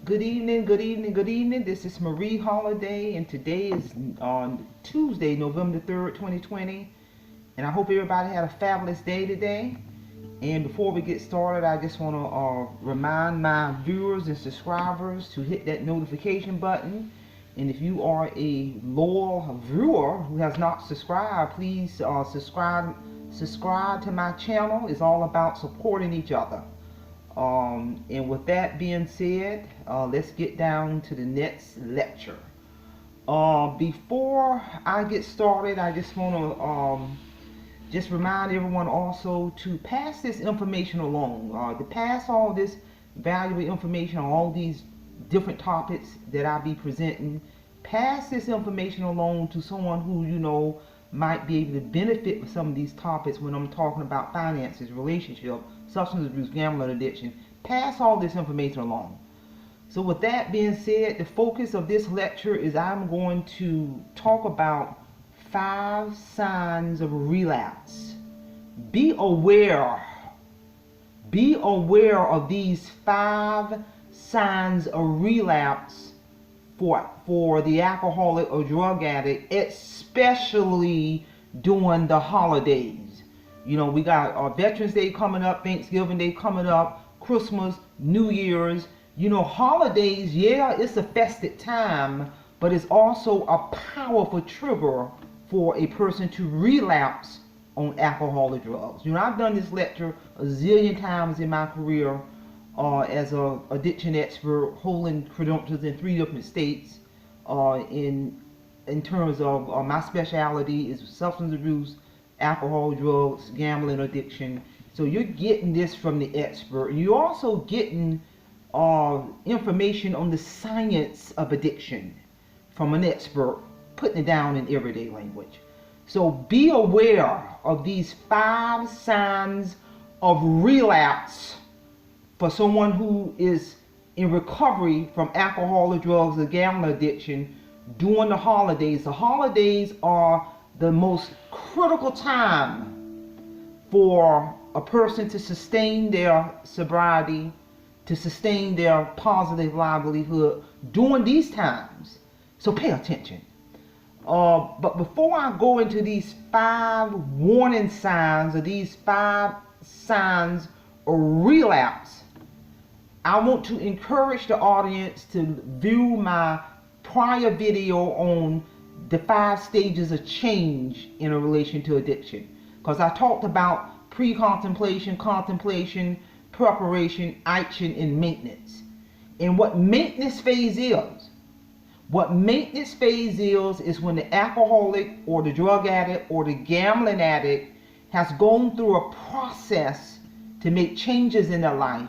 Good evening, good evening, good evening. This is Marie Holiday, and today is on Tuesday, November 3rd, 2020. And I hope everybody had a fabulous day today. And before we get started, I just want to remind my viewers and subscribers to hit that notification button. And if you are a loyal viewer who has not subscribed, please subscribe to my channel. It's all about supporting each other. And with that being said, let's get down to the next lecture. Before I get started, I just want to just remind everyone also to pass this information along, to pass all this valuable information on all these different topics that I'll be presenting. Pass this information along to someone who you know might be able to benefit from some of these topics when I'm talking about finances, relationship, substance abuse, gambling addiction. Pass all this information along. So with that being said, the focus of this lecture is I'm going to talk about 5 signs of relapse. Be aware of these 5 signs of relapse for the alcoholic or drug addict, especially during the holidays. You know, we got Veterans Day coming up, Thanksgiving Day coming up, Christmas, New Year's. You know, holidays, yeah, it's a festive time, but it's also a powerful trigger for a person to relapse on alcohol or drugs. You know, I've done this lecture a zillion times in my career as an addiction expert, holding credentials in 3 different states. In terms of my specialty is substance abuse, alcohol, drugs, gambling, addiction. So you're getting this from the expert. You're also getting information on the science of addiction from an expert, putting it down in everyday language. So be aware of these 5 signs of relapse for someone who is in recovery from alcohol or drugs or gambling addiction during the holidays. The holidays are the most critical time for a person to sustain their sobriety, to sustain their positive livelihood during these times. So pay attention. But before I go into these 5 warning signs or these 5 signs of relapse, I want to encourage the audience to view my prior video on the 5 stages of change in a relation to addiction. Because I talked about pre-contemplation, contemplation, preparation, action, and maintenance. And what maintenance phase is. What maintenance phase is when the alcoholic or the drug addict or the gambling addict has gone through a process to make changes in their life.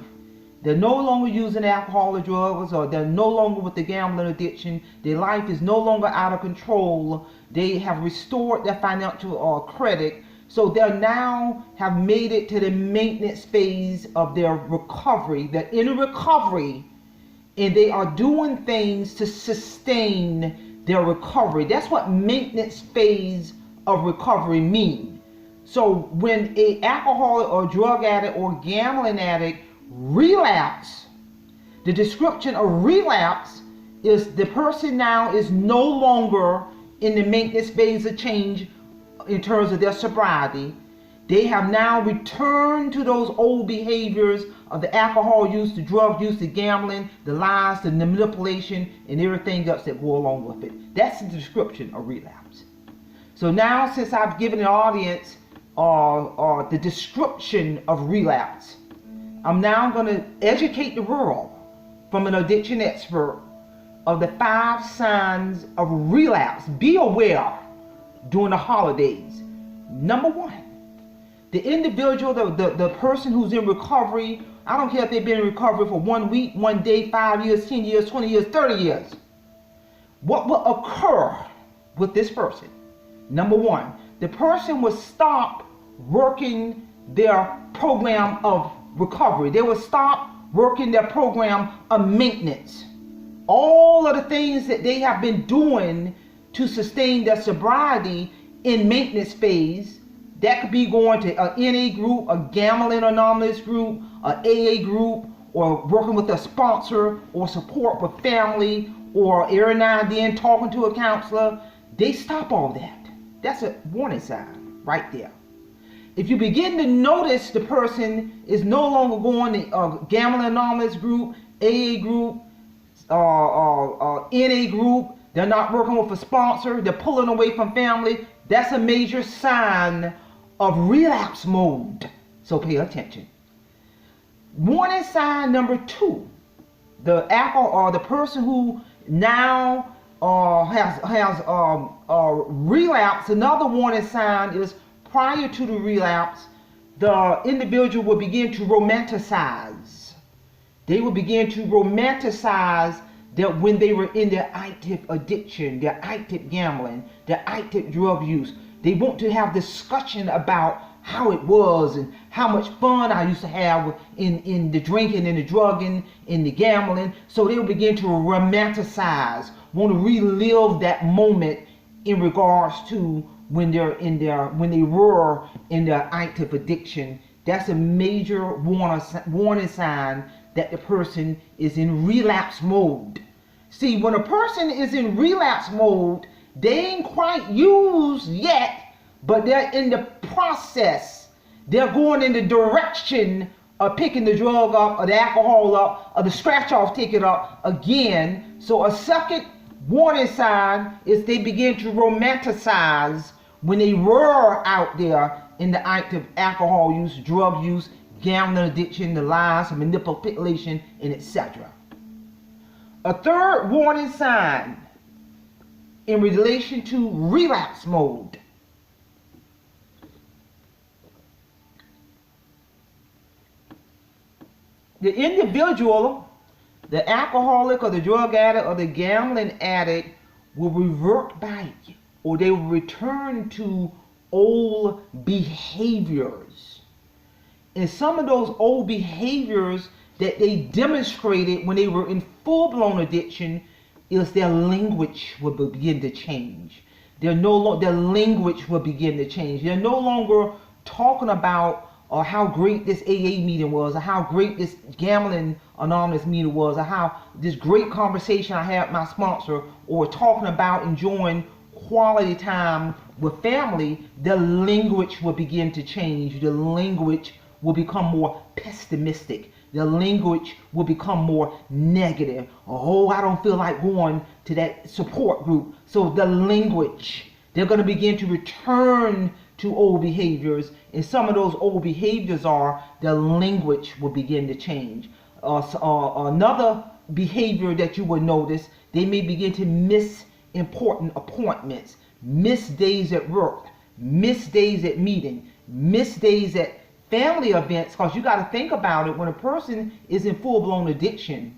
They're no longer using alcohol or drugs, or they're no longer with the gambling addiction. Their life is no longer out of control. They have restored their financial credit. So they now have made it to the maintenance phase of their recovery. They're in a recovery, and they are doing things to sustain their recovery. That's what maintenance phase of recovery means. So when an alcoholic or drug addict or gambling addict relapse, the description of relapse is the person now is no longer in the maintenance phase of change in terms of their sobriety. They have now returned to those old behaviors of the alcohol use, the drug use, the gambling, the lies, the manipulation, and everything else that go along with it. That's the description of relapse. So now, since I've given the audience the description of relapse, I'm now going to educate the world from an addiction expert of the 5 signs of relapse. Be aware during the holidays. Number 1, the individual, the person who's in recovery, I don't care if they've been in recovery for 1 week, 1 day, 5 years, 10 years, 20 years, 30 years. What will occur with this person? Number 1, the person will stop working their program of recovery. They will stop working their program of maintenance. All of the things that they have been doing to sustain their sobriety in maintenance phase, that could be going to an NA group, a gambling anonymous group, a AA group, or working with a sponsor or support with family or every now and then talking to a counselor, they stop all that. That's a warning sign right there. If you begin to notice the person is no longer going to Gambling Anonymous group, AA group, NA group, they're not working with a sponsor, they're pulling away from family, that's a major sign of relapse mode. So pay attention. Warning sign number 2, the alcohol or the person who now has relapse. Another warning sign is prior to the relapse, the individual will begin to romanticize. They will begin to romanticize that when they were in their active addiction, their active gambling, their active drug use. They want to have discussion about how it was and how much fun I used to have in the drinking and the drugging and the gambling. So they will begin to romanticize, want to relive that moment in regards to when they were in their active addiction. That's a major warning sign that the person is in relapse mode. See, when a person is in relapse mode, they ain't quite used yet, but they're in the process. They're going in the direction of picking the drug up or the alcohol up or the scratch off ticket up again. So a second warning sign is they begin to romanticize when they were out there in the active alcohol use, drug use, gambling addiction, the lies, manipulation, and etc. A third warning sign in relation to relapse mode. The individual, the alcoholic or the drug addict or the gambling addict, will revert back, or they will return to old behaviors. And some of those old behaviors that they demonstrated when they were in full-blown addiction is their language will begin to change. Their language will begin to change. They're no longer talking about how great this AA meeting was, or how great this Gambling Anonymous meeting was, or how this great conversation I had with my sponsor, or talking about enjoying quality time with family. The language will begin to change. The language will become more pessimistic. The language will become more negative. Oh, I don't feel like going to that support group. So the language, they're going to begin to return to old behaviors. And some of those old behaviors are the language will begin to change. Another behavior that you will notice, they may begin to miss important appointments, miss days at work, miss days at meeting, miss days at family events. Because you got to think about it, when a person is in full-blown addiction,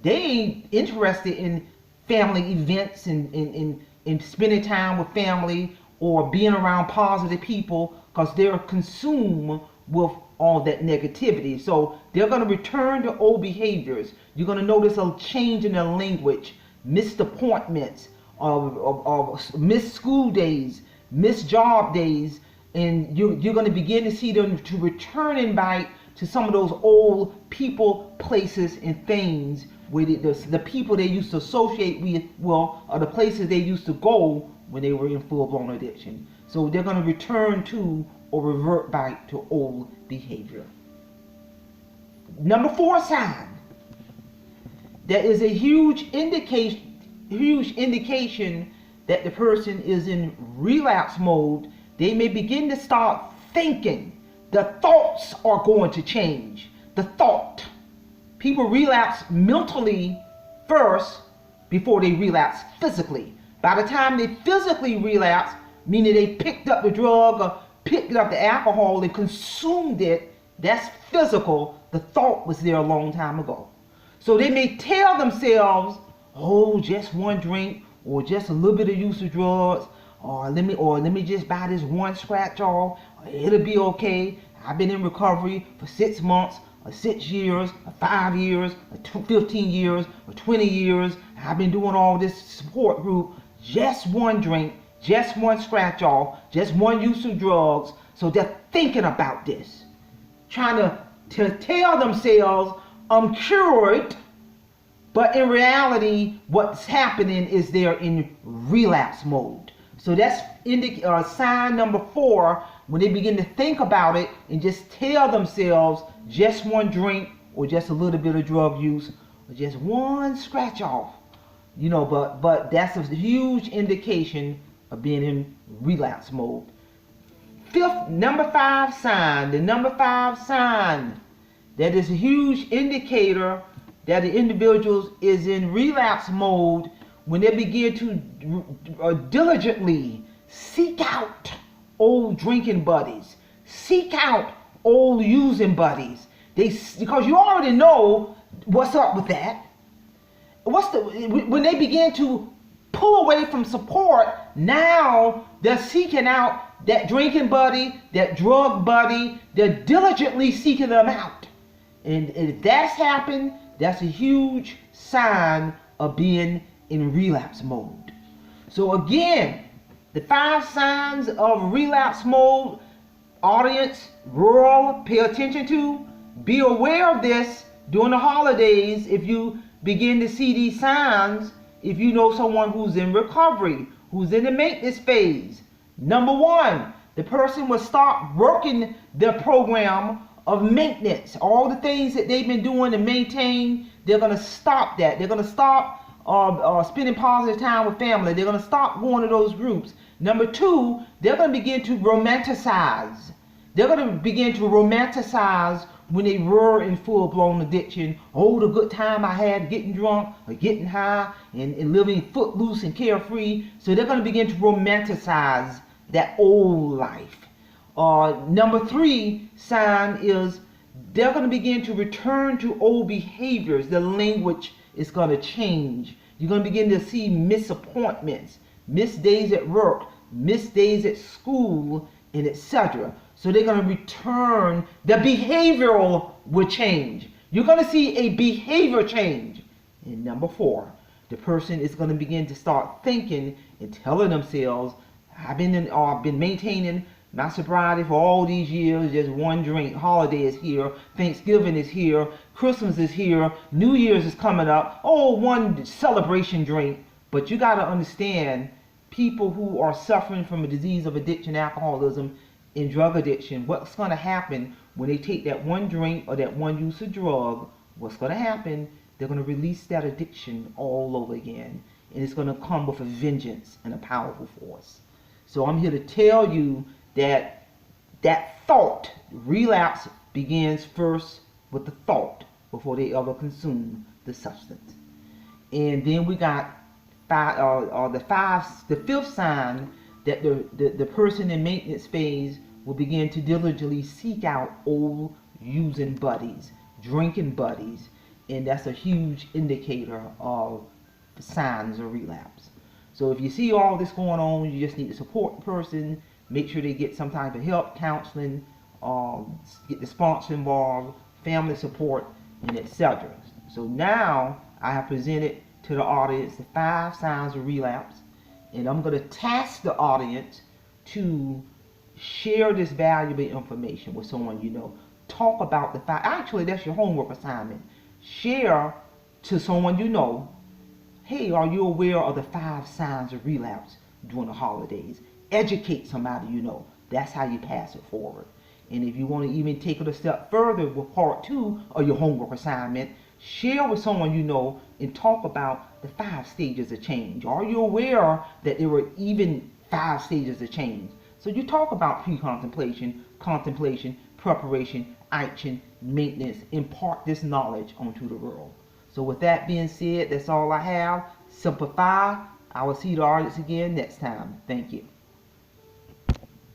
they ain't interested in family events and spending time with family or being around positive people, because they're consumed with all that negativity. So they're going to return to old behaviors. You're going to notice a change in their language, missed appointments, missed school days, missed job days, and you're going to begin to see them to returning back to some of those old people, places, and things where the people they used to associate with, well, are the places they used to go when they were in full-blown addiction. So they're going to return to or revert back to old behavior. Number 4 sign. There is a huge indication that the person is in relapse mode. They may begin to start thinking. The thoughts are going to change. The thought. People relapse mentally first before they relapse physically. By the time they physically relapse, meaning they picked up the drug or picked up the alcohol and consumed it, that's physical. The thought was there a long time ago. So they may tell themselves, oh, just one drink, or just a little bit of use of drugs, or let me just buy this one scratch off, it'll be okay. I've been in recovery for 6 months, or 6 years, or 5 years, or 15 years, or 20 years. I've been doing all this support group. Just one drink, just one scratch off, just one use of drugs. So they're thinking about this, trying to tell themselves, cured, but in reality, what's happening is they're in relapse mode. So that's sign number 4, when they begin to think about it and just tell themselves just one drink or just a little bit of drug use or just one scratch off. But that's a huge indication of being in relapse mode. Number 5 sign, the number 5 sign that is a huge indicator that the individual is in relapse mode when they begin to diligently seek out old drinking buddies, seek out old using buddies. Because you already know what's up with that. When they begin to pull away from support, now they're seeking out that drinking buddy, that drug buddy. They're diligently seeking them out. And if that's happened, that's a huge sign of being in relapse mode. So again, the 5 signs of relapse mode, audience, rural, pay attention to. Be aware of this during the holidays if you begin to see these signs, if you know someone who's in recovery, who's in the maintenance phase. Number 1, the person will start working their program of maintenance. All the things that they've been doing to maintain, they're going to stop that. They're going to stop spending positive time with family. They're going to stop going to those groups. Number 2, they're going to begin to romanticize. They're going to begin to romanticize when they were in full-blown addiction. Oh, the good time I had getting drunk or getting high and living footloose and carefree. So they're going to begin to romanticize that old life. Number 3 sign is they're going to begin to return to old behaviors. The language is going to change. You're going to begin to see misappointments, missed days at work, missed days at school, and etc. So they're going to return. The behavioral will change. You're going to see a behavior change. And number 4, the person is going to begin to start thinking and telling themselves, I've been maintaining my sobriety for all these years, just one drink. Holiday is here, Thanksgiving is here, Christmas is here, New Year's is coming up. Oh, one celebration drink. But you got to understand, people who are suffering from a disease of addiction, alcoholism, and drug addiction, what's going to happen when they take that one drink or that one use of drug? What's going to happen? They're going to release that addiction all over again. And it's going to come with a vengeance and a powerful force. So I'm here to tell you that thought, relapse begins first with the thought before they ever consume the substance. And then we got the 5th sign that the person in maintenance phase will begin to diligently seek out old using buddies, drinking buddies, and that's a huge indicator of signs of relapse. So if you see all this going on, you just need to support the person, make sure they get some type of help, counseling, get the sponsor involved, family support, and etc. So now I have presented to the audience the 5 signs of relapse, and I'm going to task the audience to share this valuable information with someone you know. Talk about the 5. Actually, that's your homework assignment. Share to someone you know, hey, are you aware of the 5 signs of relapse during the holidays? Educate somebody you know. That's how you pass it forward. And if you want to even take it a step further with part 2 of your homework assignment, share with someone you know and talk about the 5 stages of change. Are you aware that there were even 5 stages of change? So you talk about pre-contemplation, contemplation, preparation, action, maintenance. Impart this knowledge onto the world. So with that being said, that's all I have. Simplify. I will see the audience again next time. Thank you.